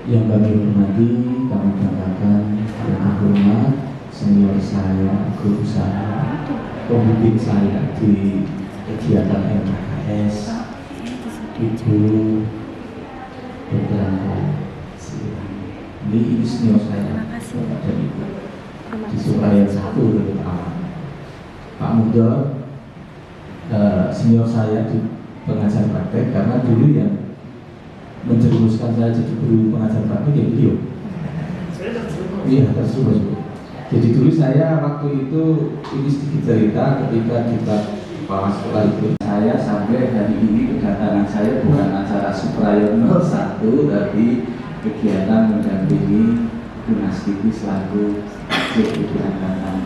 Yang kami hormati, kami banggakan yang terhormat senior saya, guru saya, pembimbing saya di kegiatan MKS, Ibu Dr. ini senior saya, Bapak dan Ibu di Surabaya 1 terutama. Pak Muda senior saya di pengajar praktek, karena dulu yang menjerumuskan saya jadi guru pengajar praktek ya beliau. Iya, tersuruh. Jadi dulu saya waktu itu, ini sedikit cerita, ketika kita kepala sekolah itu, saya sampai hari ini kedatangan saya bukan acara Suprayono 1, tapi kegiatan mendampingi Dunastiti selaku JPD Angkatan.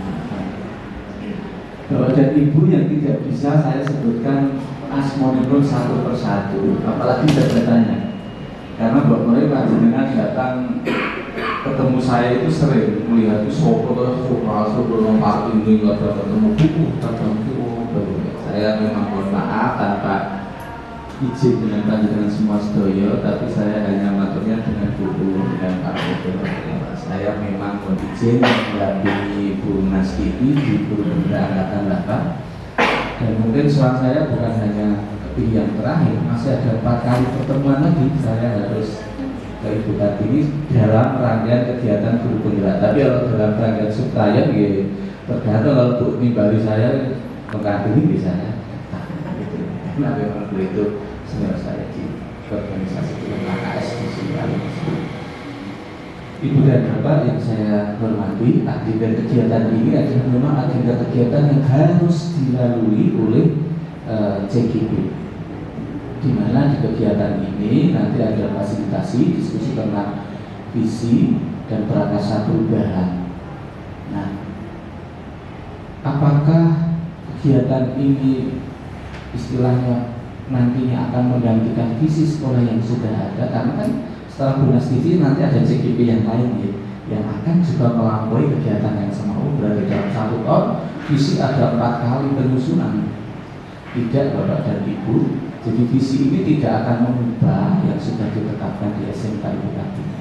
Bapak dan Ibu yang tidak bisa saya sebutkan asmonipun satu persatu, apalagi jabatannya. Karena Mbak Mulai panjenengan datang ketemu saya itu sering melihat itu soal nomor ini nggak ada ketemu buku tertentu. Saya memang mohon maaf tanpa izin dengan panjenengan semua sedoyo, tapi saya hanya maturnya dengan buku dan Pak Gubernur. Saya memang mohon izin mendampingi Bu Nastiti di Guru Angkatan 8, dan mungkin suara saya bukan hanya yang terakhir, masih ada 4 kali pertemuan lagi saya harus ke Ibu Kartini dalam rangkaian kegiatan guru penggerak. Tapi kalau dalam rangkaian Suprayan ya tergantung, kalau Bu nimbali saya mengkartini bisa ya. Nah, memang itu senior saya di organisasi KKS di sini. Ibu dan Bapak yang saya hormati, agenda kegiatan ini adalah memang agenda kegiatan yang harus dilalui oleh CGP, di mana di kegiatan ini nanti ada fasilitasi diskusi tentang visi dan prakasa perubahan. Nah, apakah kegiatan ini istilahnya nantinya akan menggantikan visi sekolah yang sudah ada? Karena kan setelah Bu Nastiti nanti ada CGP yang lain ya, yang akan juga melampaui kegiatan yang sama. Berarti dalam 1 tahun visi ada 4 kali penyusunan. Tidak, Bapak dan Ibu, jadi visi ini tidak akan mengubah yang sudah ditetapkan di SMK Ibu Kartini.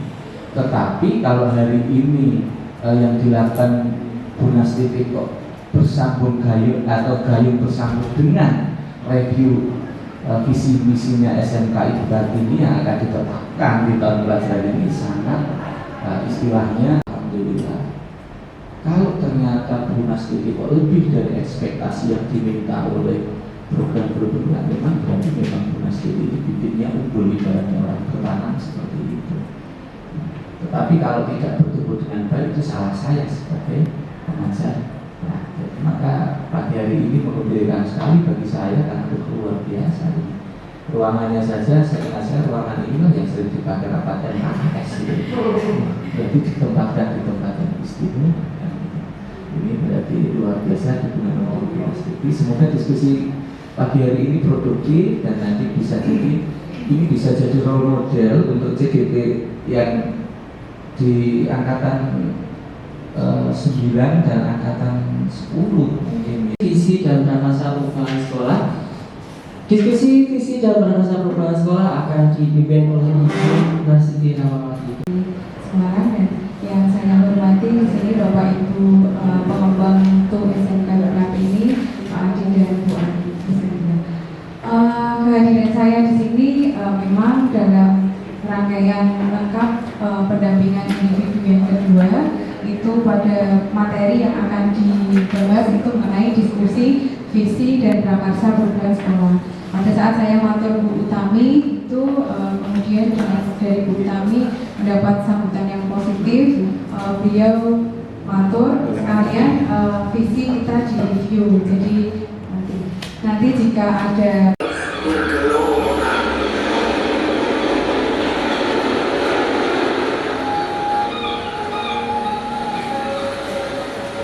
Tetapi kalau hari ini yang dilakukan Bu Nastiti kok bersambung gayung atau gayung bersambung dengan review visi misinya SMK Ibu Kartini yang akan ditetapkan di tahun pelajaran ini, sangat istilahnya alhamdulillah. Kalau ternyata Bu Nastiti kok lebih dari ekspektasi yang diminta oleh program-program yang memang berarti memang Bu Nastiti ini bibitnya unggul, ibaratnya orang bertanam seperti itu. Tetapi kalau tidak bertumbuh dengan baik, itu salah saya sebagai pengajar. Nah, maka pagi hari ini mengembirakan sekali bagi saya karena itu luar biasa. Ruangannya saja, saya ingat saya ruangan ini yang sering dipakai rapat MKS itu. Berarti ditempatkan di tempat yang istimewa. Ini berarti luar biasa dukungan oleh Bu Nastiti. Semoga diskusi pagi hari ini produktif dan nanti bisa jadi role model untuk CGP yang di angkatan 9 dan angkatan 10 mungkin. Visi dan prakasa perubahan sekolah. Diskusi visi dan prakasa perubahan sekolah akan dipimpin oleh Ibu Nastiti Nawawati. Sekarang dan yang saya hormati di sini Bapak Ibu pengembang untuk SMK ini, Pak Adi dan Bu Adi. Kehadiran saya di sini memang dalam rangkaian lengkap pendampingan individu yang kedua, itu pada materi yang akan dibahas itu mengenai diskusi visi dan prakarsa perubahan sekolah. Pada saat saya matur Bu Utami itu kemudian dari Bu Utami mendapat sambutan yang positif. Beliau matur sekalian visi kita di review. Jadi nanti jika ada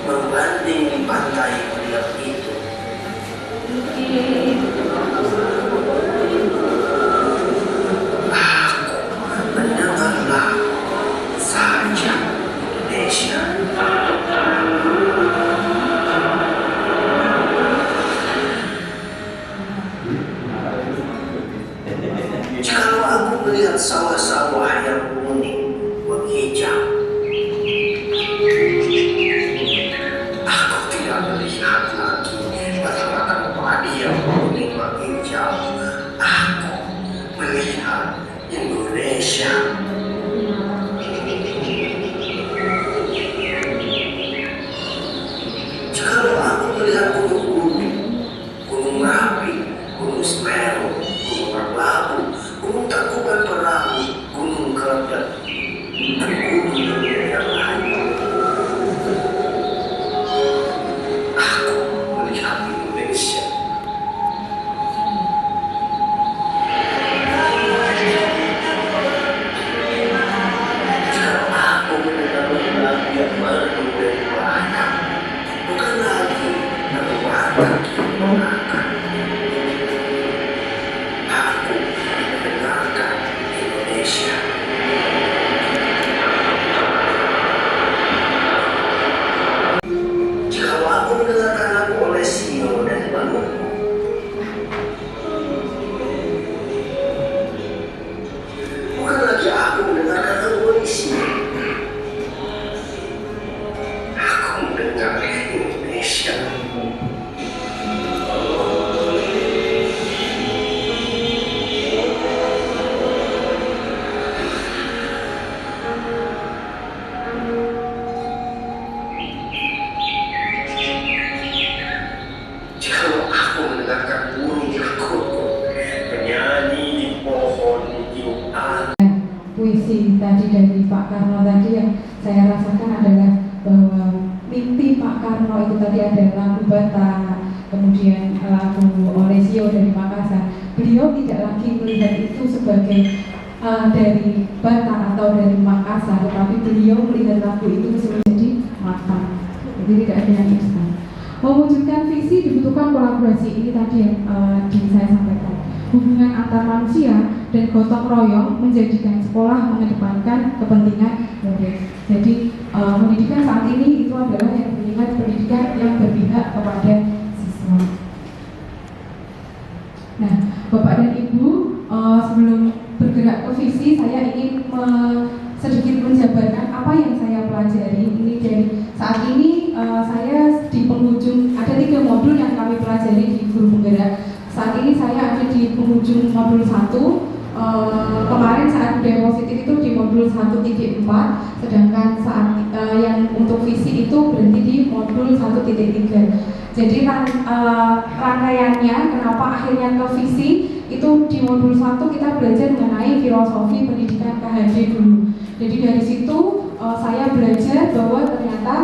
membanding pantai Priok itu, mendengarlah saja Indonesia. Jikalau aku melihat sawah-sawah yang unik Aku mendengarkan Indonesia. Jikalau aku mendengarkan lagu oleh Sio dari Bandung, bukan lagi aku mendengarkan lagu Indonesia. Aku mendengar Indonesia. Jikalau aku mendengarkan burung jakutku penyanyi di pohon tiupan. Puisi tadi dari Pak Karno tadi yang saya rasakan adalah bahwa mimpi Pak Karno itu tadi ada lagu Batak, kemudian lagu Olesio dari Makassar. Beliau tidak lagi melihat itu sebagai dari Batak atau dari Makassar, tetapi beliau melihat lagu itu menjadi matang. Jadi tidak ada yang instan. Mewujudkan visi dibutuhkan kolaborasi, ini tadi yang saya sampaikan. Hubungan antar manusia dan gotong royong menjadikan sekolah mengedepankan kepentingan murid. Jadi pendidikan saat ini itu adalah yang bersifat pendidikan yang berpihak kepada siswa. Nah, Bapak dan Ibu, sebelum bergerak ke visi, saya ingin sedikit menjabarkan apa yang saya pelajari. Ini dari saat ini saya di penghujung, ada 3 modul yang kami pelajari di guru penggerak. Saat ini saya ada di penghujung modul 1. Kemarin saat budaya positif itu di modul 1.4, sedangkan saat yang untuk visi itu berhenti di modul 1.3. Jadi rangkaiannya kenapa akhirnya ke visi itu di modul 1 kita belajar mengenai filosofi pendidikan KHD dulu. Jadi dari situ saya belajar bahwa ternyata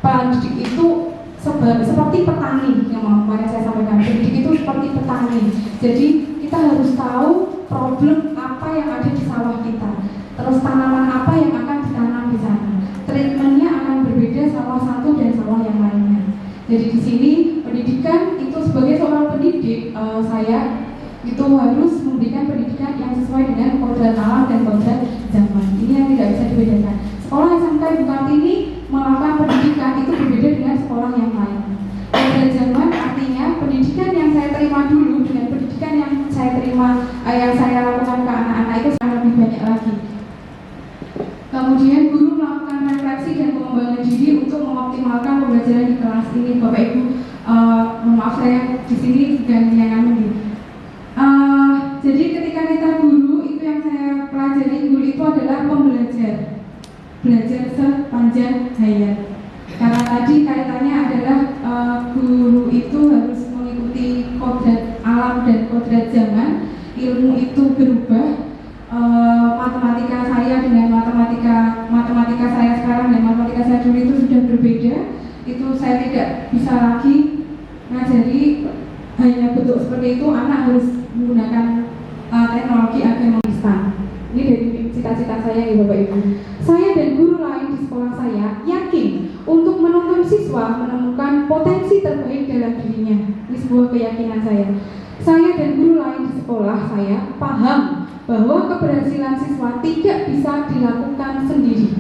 pendidik itu seperti petani yang kemarin saya sampaikan. Pendidik itu seperti petani. Jadi kita harus tahu problem apa yang ada di sawah kita. Terus tanaman apa yang akan ditanam di sana. Treatmentnya akan berbeda sawah satu dan sawah yang lainnya. Jadi di sini pendidikan itu sebagai seorang pendidik saya itu harus memberikan pendidikan yang sesuai dengan kodrat alam dan kodrat zaman. Ini yang tidak bisa dibedakan. Sekolah SMK Ibu Kartini melakukan pendidikan itu berbeda dengan sekolah yang lain. Kodrat zaman artinya pendidikan yang saya terima dulu dengan pendidikan yang saya terima yang saya lakukan ke anak-anak itu akan lebih banyak lagi. Kemudian guru melakukan refleksi dan pengembangan diri untuk mengoptimalkan pembelajaran di kelas ini. Bapak Ibu, maaf saya di sini juga menyanyikan ini. Jadi ketika kita guru itu yang saya pelajari, guru itu adalah pembelajar, belajar sepanjang hayat. Karena tadi kaitannya adalah guru itu harus mengikuti kodrat alam dan kodrat zaman. Ilmu itu berubah. Matematika saya dengan matematika saya sekarang dan matematika saya dulu itu sudah berbeda. Itu saya tidak bisa lagi ngajari hanya bentuk seperti itu. Anak harus menggunakan teknologi agar menginstan. Ini dari cita-cita saya ya Bapak Ibu. Saya dan guru lain di sekolah saya yakin untuk menuntun siswa menemukan potensi terbaik dalam dirinya. Ini sebuah keyakinan saya. Saya dan guru lain di sekolah saya paham bahwa keberhasilan siswa tidak bisa dilakukan sendiri,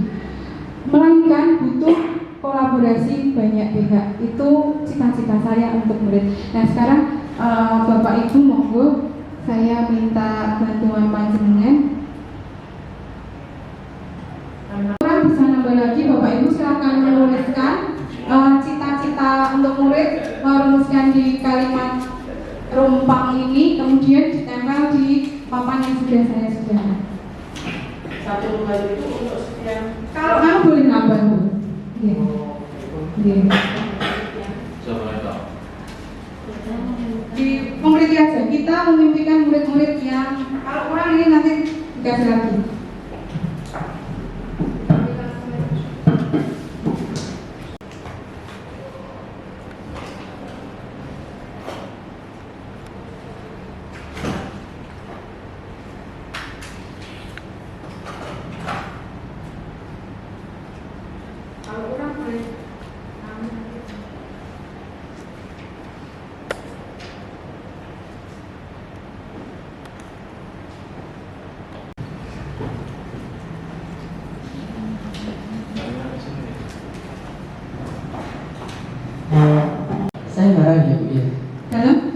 melainkan butuh kolaborasi banyak pihak. Itu cita-cita saya untuk murid. Nah sekarang Bapak Ibu monggo saya minta bantuan panjenengan. Orang bisa nambah lagi, Bapak Ibu silakan menuliskan cita-cita untuk murid, merumuskan di kalimat rumpang ini, kemudian ditempel di papan yang sudah saya sediakan. Satu lembar itu untuk sekian. Kalau mau boleh nambah Bu. Di peneliti aja, kita memimpikan murid-murid yang kalau kurang ini nanti dikasih lagi.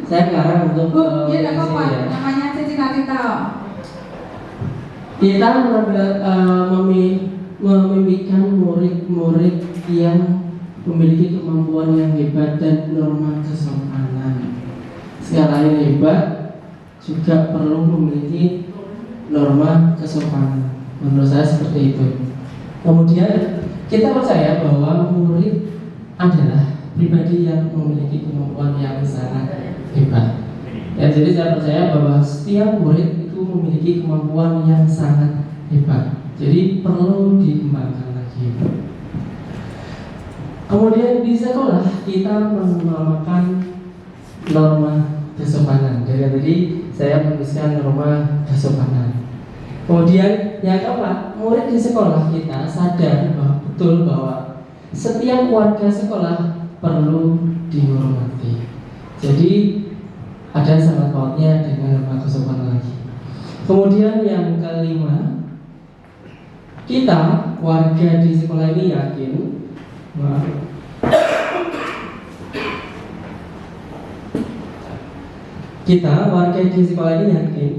Saya ngarang untuk Bu, ya tidak di apa-apa, sini ya. namanya cita-cita. Kita memimpikan murid-murid yang memiliki kemampuan yang hebat dan norma kesopanan. Sekali hebat juga perlu memiliki norma kesopanan. Menurut saya seperti itu. Kemudian kita percaya bahwa murid adalah pribadi yang memiliki kemampuan yang sangat hebat. Ya, jadi saya percaya bahwa setiap murid itu memiliki kemampuan yang sangat hebat. Jadi perlu dikembangkan lagi. Kemudian di sekolah kita menamakan norma kesopanan. Jadi tadi saya menuliskan norma kesopanan. Kemudian yang keempat, murid di sekolah kita sadar betul bahwa setiap warga sekolah perlu dihormati. Jadi ada sangat pautnya dengan norma kesopanan lagi. Kemudian yang kelima, kita warga di sekolah ini yakin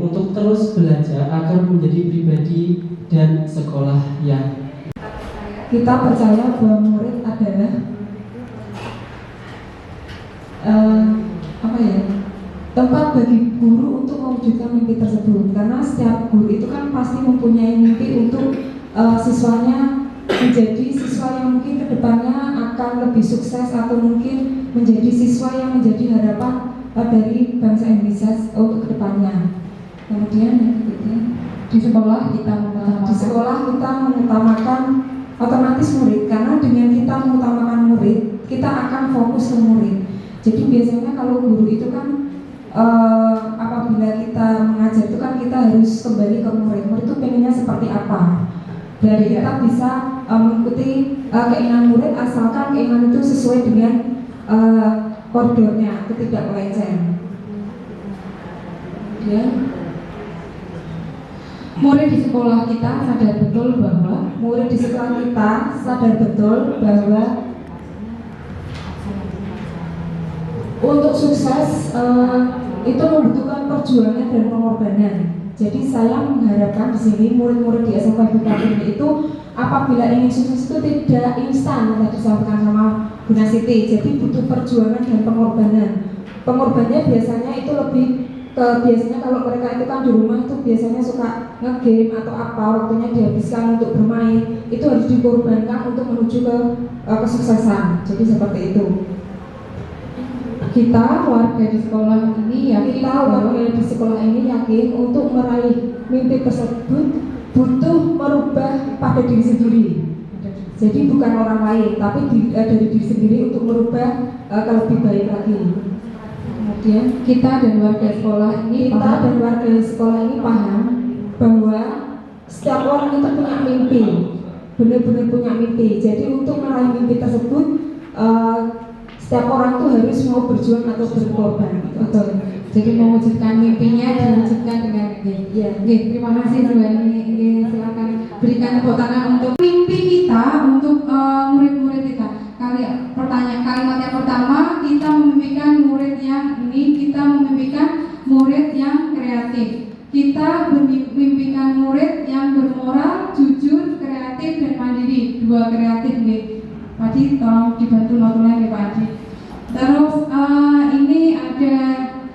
untuk terus belajar agar menjadi pribadi dan sekolah yang Kita percaya bahwa murid adalah tempat bagi guru untuk mewujudkan mimpi tersebut. Karena setiap guru itu kan pasti mempunyai mimpi untuk siswanya menjadi siswa yang mungkin kedepannya akan lebih sukses atau mungkin menjadi siswa yang menjadi harapan dari bangsa Indonesia untuk kedepannya. Kemudian yang berikutnya, di sekolah kita mengutamakan otomatis murid, karena dengan kita mengutamakan murid, kita akan fokus ke murid. Jadi biasanya kalau guru itu kan apabila kita mengajar itu kan kita harus kembali ke murid. Murid itu pengennya seperti apa? Dari kita bisa mengikuti keinginan murid asalkan keinginan itu sesuai dengan koridornya, itu tidak melenceng. Kemudian murid di sekolah kita sadar betul bahwa untuk sukses itu membutuhkan perjuangan dan pengorbanan. Jadi saya mengharapkan di sini murid-murid di SMK Bukit itu apabila ingin sukses itu tidak instan, yang tadi disampaikan sama Bu Nasiti. Jadi butuh perjuangan dan pengorbanan. Pengorbanannya biasanya itu lebih biasanya kalau mereka itu kan di rumah itu biasanya suka nge-game atau apa, waktunya dihabiskan untuk bermain, itu harus dikorbankan untuk menuju ke kesuksesan. Jadi seperti itu. Kita warga di sekolah ini yakin untuk meraih mimpi tersebut butuh merubah pada diri sendiri. Jadi bukan orang lain, tapi dari diri sendiri untuk merubah ke lebih baik lagi. Kemudian kita dan warga sekolah ini paham bahwa setiap orang itu punya mimpi, benar-benar punya mimpi. Jadi untuk meraih mimpi tersebut setiap orang tuh harus mau berjuang atau berkorban. Betul. Jadi mewujudkan mimpinya diwujudkan dengan terima kasih Bu Ani. Silakan berikan tepuk tangan untuk mimpi kita, untuk murid-murid kita. Kalimat yang pertama, kita memimpikan murid yang kreatif. Kita memimpikan murid yang bermoral, jujur, kreatif dan mandiri. 2 kreatif nih. Pak Adi, tolong dibantu notulen ya Pak Adi. Terus ini ada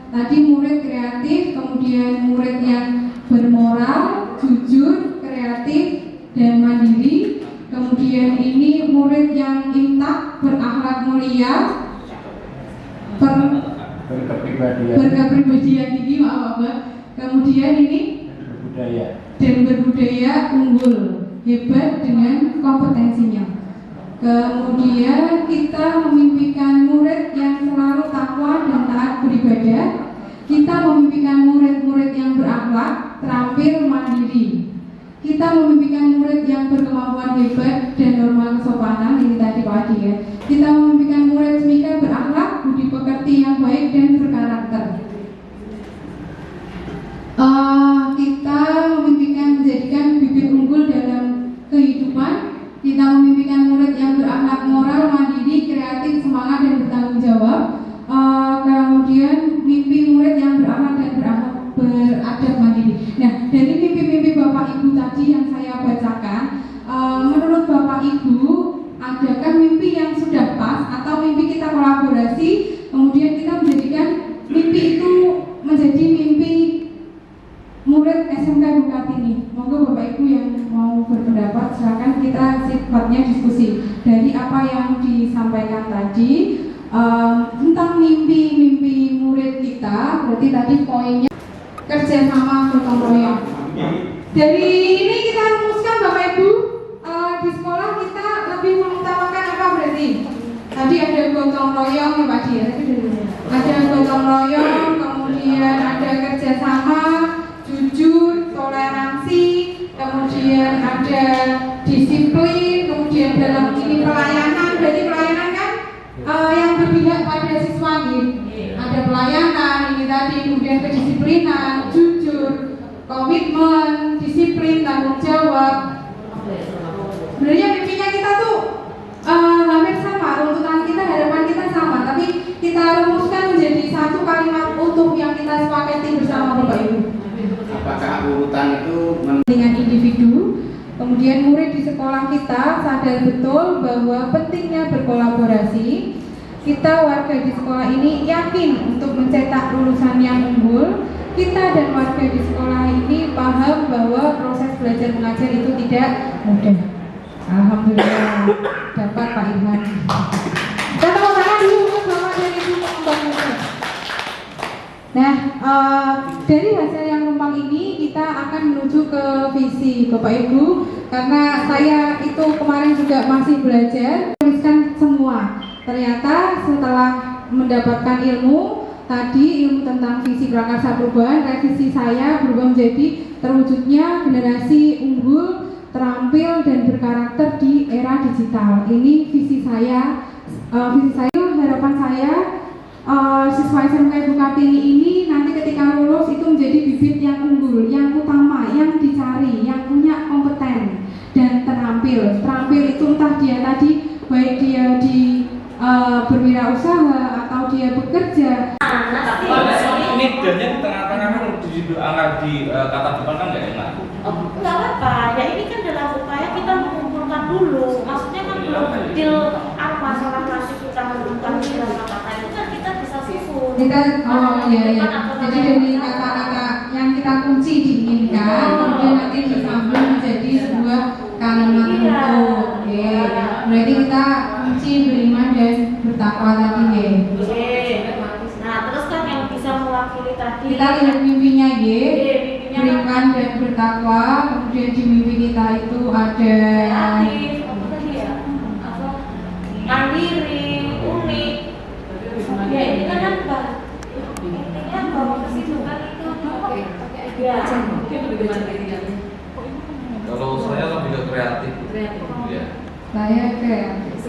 tadi murid kreatif, kemudian murid yang bermoral, jujur, kreatif dan mandiri. Kemudian ini murid yang intak, berakhlak mulia, berkepribadian tinggi, maaf Pak. Kemudian ini berbudaya, unggul, hebat dengan kompetensinya. Kemudian kita memimpikan murid yang selalu takwa dan taat beribadah. Kita memimpikan murid-murid yang berakhlak, terampil, mandiri. Kita memimpikan murid yang berkemampuan hebat dan norma kesopanan, ini tadi Pak Adi ya. Kita memimpikan murid semika, berakhlak, budi pekerti yang baik dan berkarakter. Kita memimpikan menjadikan bibit unggul dalam kehidupan. Kita memimpikan murid yang berakhlak moral, mandiri, kreatif, semangat dan bertanggung jawab. Kemudian mimpi beradab mandiri. Nah, dari mimpi-mimpi Bapak Ibu tadi yang saya bacakan, menurut Bapak Ibu, adakah mimpi yang sudah pas atau mimpi kita kolaborasi, kemudian kita menjadikan mimpi itu menjadi mimpi murid SMK Bukatini? Monggo Bapak Ibu yang mau berpendapat, silakan, kita sifatnya diskusi dari apa yang disampaikan tadi tentang mimpi-mimpi murid kita. Berarti tadi poinnya kerjasama gotong royong. Dari ini kita rumuskan Bapak Ibu, di sekolah kita lebih mengutamakan apa berarti? Tadi ada gotong royong ya Pak Dia, ada gotong royong, kemudian ada kerjasama, jujur, toleransi, kemudian ada disiplin, kemudian dalam ini pelayanan. Berarti pelayanan kan yang berpihak pada siswa gitu. Ada pelayanan ini tadi, kemudian kedisiplinan, jujur, komitmen, disiplin, tanggung jawab. Sebenarnya mimpinya kita tuh hampir sama, runtutan kita, harapan kita sama, tapi kita rumuskan menjadi satu kalimat utuh yang kita sepakati bersama Bapak Ibu. Apakah urutan itu Dengan individu, kemudian murid di sekolah kita sadar betul bahwa pentingnya berkolaborasi. Kita warga di sekolah ini yakin untuk mencetak lulusan yang unggul. Kita dan warga di sekolah ini paham bahwa proses belajar mengajar itu tidak mudah. Alhamdulillah dapat Pak Irwan. Kita tepuk tangan dulu untuk Bapak dan Ibu pengembang. Nah, dari hasil yang numpang ini kita akan menuju ke visi Bapak Ibu, karena saya itu kemarin juga masih belajar tuliskan semua. Ternyata setelah mendapatkan ilmu tadi, ilmu tentang visi prakarsa perubahan, revisi saya berubah menjadi terwujudnya generasi unggul, terampil dan berkarakter di era digital. Ini visi saya, harapan saya, siswa SMK Bukatini ini nanti ketika lulus itu menjadi bibit yang unggul, yang utama, yang dicari, yang punya kompeten dan terampil. Terampil itu entah dia tadi baik dia di berwirausaha atau dia bekerja. Ini dannya di tengah-tengah kan angkat di kata depan kan nggak enak. Oh, nggak apa-apa. Ya ini kan dalam upaya kita mengumpulkan dulu. Maksudnya kan belum deal apa masalah nasib kita menentukan kata-kata itu kan kita bisa susun. Kita iya. Jadi dari kata-kata yang kita kunci diinginkan, kemudian nanti disambung menjadi sebuah kalimat utuh. Berarti kita kunci beriman dan bertakwa tadi ya. Nah terus kan yang bisa mewakili tadi. Kita lihat mimpinya ya. Mimpinya Beriman dan bertakwa. Kemudian di mimpi kita itu ada kreatif, apa tadi ya? Apa? Mandiri, unik. Ya ini kan intinya bawa ke situ kan itu. Ya. Kalau saya lebih ke kreatif. Ya. saya kreatif.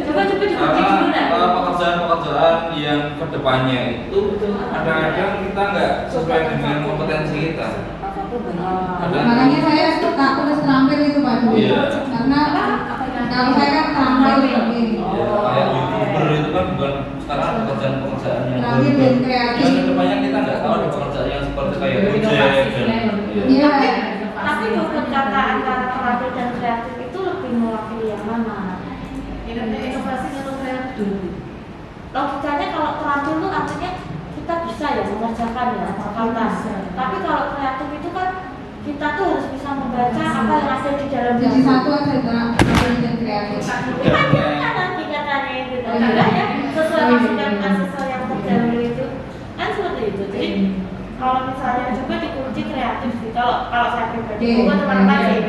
Coba dikunci Karena dulu dah. pekerjaan-pekerjaan yang kedepannya itu kadang-kadang kita nggak sesuai dengan kompetensi kita. Makanya saya suka tulis terampil itu Pak Dwi. Iya. Karena kalau saya kan terampil ini. Ya, kayak YouTuber itu kan bukan sekarang ada pekerjaan-pekerjaan yang Terampil dan kreatif. yang kedepannya kita nggak tahu ada pekerjaan yang seperti kayak Gojek dan Iya. Tapi menurut kata antara terampil dan kreatif itu lebih mewakili yang mana? Inovasi atau kreatif? Logikanya kalau terampil itu artinya kita bisa ya mengerjakan ya fakultas. Tapi kalau kreatif itu kan kita tuh harus bisa membaca apa yang ada di dalam Jadi buku. satu ada terampil dan kreatif. Kan nanti katanya gitu, enggak ya? Sesuai masukan asesor yang terdahulu itu kan seperti itu. Jadi kalau misalnya juga dikunci kreatif sih. Kalau saya pribadi, bukan teman-teman sih.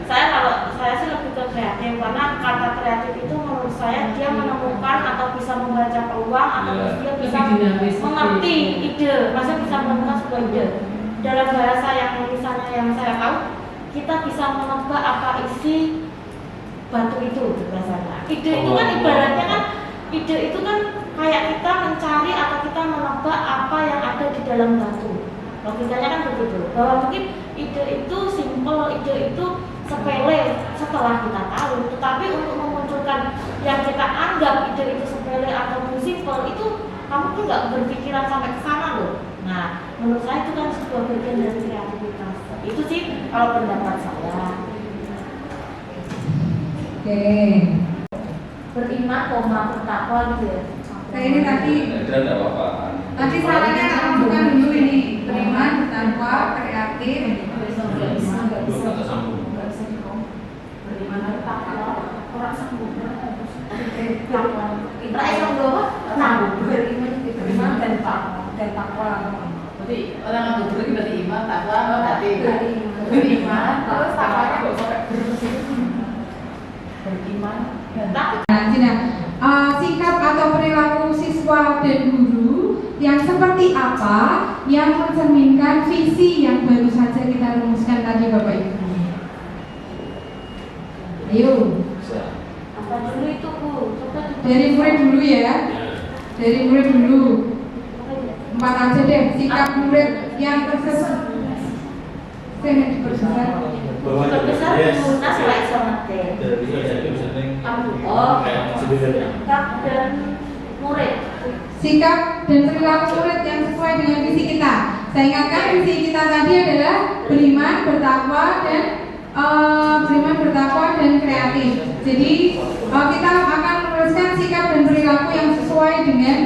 Saya sih lebih ke kreatif karena kata kreatif itu menurut saya dia menemukan atau bisa membaca peluang atau dia bisa mengerti ide, maksudnya bisa menemukan sebuah ide dalam bahasa yang misalnya yang saya tahu kita bisa menebak apa isi batu itu biasanya. Ide itu kan ibaratnya kan ide itu kan kayak kita mencari atau kita menebak apa yang ada di dalam batu. Logikanya kan begitu. Bahwa mungkin ide itu simple, ide itu sepele setelah kita tahu. Tetapi untuk memunculkan yang kita anggap ide itu sepele atau simple itu kamu pun nggak berpikiran sampai ke sana loh. Nah, menurut saya itu kan sebuah bagian dari kreativitas. Itu sih kalau pendapat saya. Oke. Beriman, bertakwa gitu ya. Nah ini tadi Dan tidak apa-apa. Tadi sarannya tak masukkan dulu ini beriman, bertakwa, kreatif. Nggak bisa Kita sambung. beriman, bertakwa, orang sempurna. Terakhir dong, beriman dan takwa. Berarti orang yang berburu berarti iman, takwa, berarti beriman, terus takwanya kok sampai beriman dan takwa. Nah, sikap atau perilaku siswa dan guru yang seperti apa yang mencerminkan visi yang baru saja kita rumuskan tadi Bapak Ibu. Ayo, Apa dulu itu Bu? Coba dari murid dulu ya. Dari murid dulu. 4 aja deh, sikap murid yang tersesuai. Saya diperbesar. terbesar Munas lah iso ngerti. Oh, sikap dan murid. Sikap dan perilaku murid yang sesuai dengan visi kita. Saya ingatkan visi kita tadi adalah beriman, bertakwa dan kreatif. Jadi kita akan meneruskan sikap dan perilaku yang sesuai dengan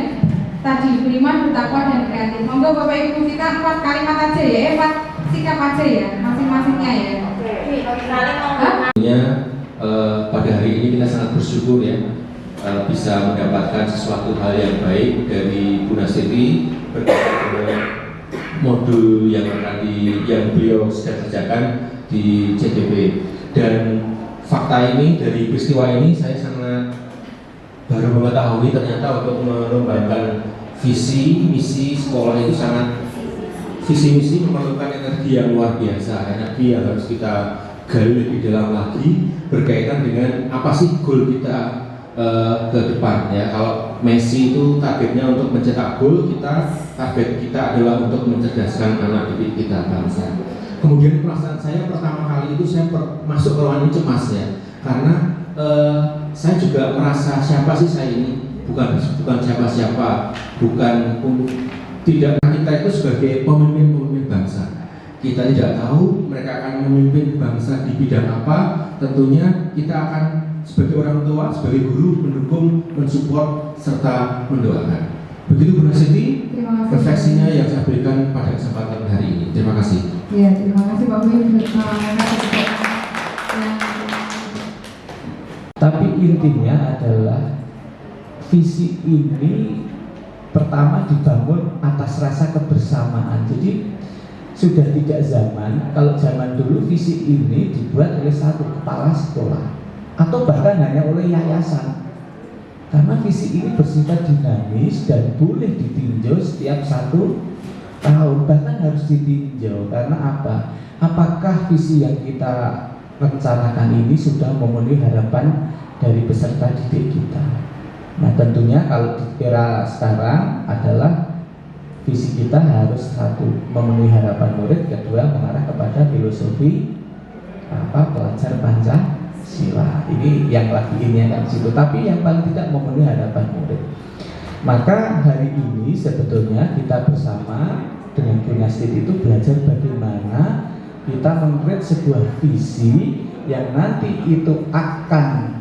tadi beriman, bertakwa dan kreatif. Monggo Bapak Ibu kita 4 kalimat aja ya, 4 sikap aja ya, masing-masingnya ya. Tentunya pada hari ini kita sangat bersyukur ya bisa mendapatkan sesuatu hal yang baik dari Bu Nastiti berkaitan dengan modul yang beliau sedang kerjakan di CDP. Dan fakta ini dari peristiwa ini saya sangat baru mengetahui ternyata untuk mengembangkan visi misi sekolah itu sangat visi misi memerlukan energi yang luar biasa, energi yang harus kita gali lebih dalam lagi berkaitan dengan apa sih goal kita ke depan ya. Kalau Messi itu targetnya untuk mencetak gol, target kita adalah untuk mencerdaskan anak didik kita bangsa. Kemudian perasaan saya pertama kali itu saya masuk ke ruangan ini cemas ya, karena saya juga merasa siapa sih saya ini, bukan siapa-siapa, tidak kita itu sebagai pemimpin bangsa. Kita tidak tahu mereka akan memimpin bangsa di bidang apa. Tentunya kita akan sebagai orang tua, sebagai guru mendukung, mensupport serta mendoakan. Begitu Bu Nastiti, refleksinya yang saya berikan pada kesempatan hari ini. Terima kasih. Ya, terima kasih Pak Win. Tapi intinya adalah visi ini pertama dibangun atas rasa kebersamaan. Jadi sudah tidak zaman, kalau zaman dulu visi ini dibuat oleh satu kepala sekolah atau bahkan hanya oleh yayasan. Karena visi ini bersifat dinamis dan boleh ditinjau setiap 1 tahun, bahkan harus ditinjau. Karena apa? Apakah visi yang kita rencanakan ini sudah memenuhi harapan dari peserta didik kita? Nah tentunya kalau di era sekarang adalah visi kita harus 1 memenuhi harapan murid, 2 mengarah kepada filosofi pelajar Pancasila. Ini yang lagi ini akan situ, tapi yang paling tidak memenuhi harapan murid. Maka hari ini sebetulnya kita bersama dengan Bu Nastiti itu belajar bagaimana kita membuat sebuah visi yang nanti itu akan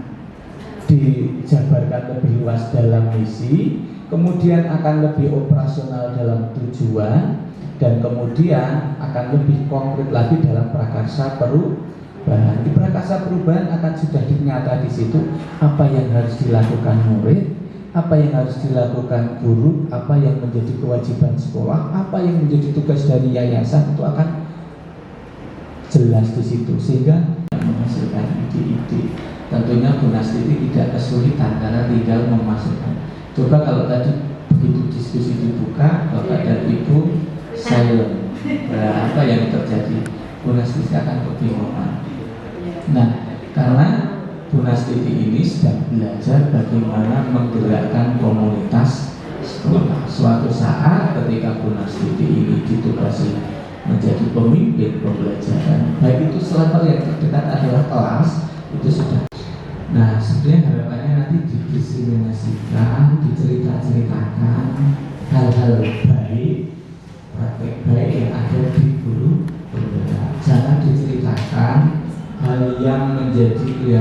dijabarkan lebih luas dalam misi, kemudian akan lebih operasional dalam tujuan, dan kemudian akan lebih konkret lagi dalam prakarsa perubahan. Di prakarsa perubahan akan sudah dinyata di situ apa yang harus dilakukan murid, apa yang harus dilakukan guru, apa yang menjadi kewajiban sekolah, apa yang menjadi tugas dari yayasan, itu akan jelas di situ sehingga menghasilkan ide-ide. Tentunya Bu Nastiti tidak kesulitan karena tinggal memasukkan. Coba kalau tadi begitu diskusi dibuka, Bapak dan Ibu silent, apa yang terjadi? Bu Nastiti akan kebingungan. Nah, karena Bu Nastiti ini sedang belajar bagaimana menggerakkan komunitas sekolah. Suatu saat ketika Bu Nastiti ini ditugasi menjadi pemimpin pembelajaran, baik itu selevel yang terdekat adalah kelas, itu sudah. Nah, sebenarnya harapannya nanti didiseminasikan, diceritakan yang menjadi kelihatan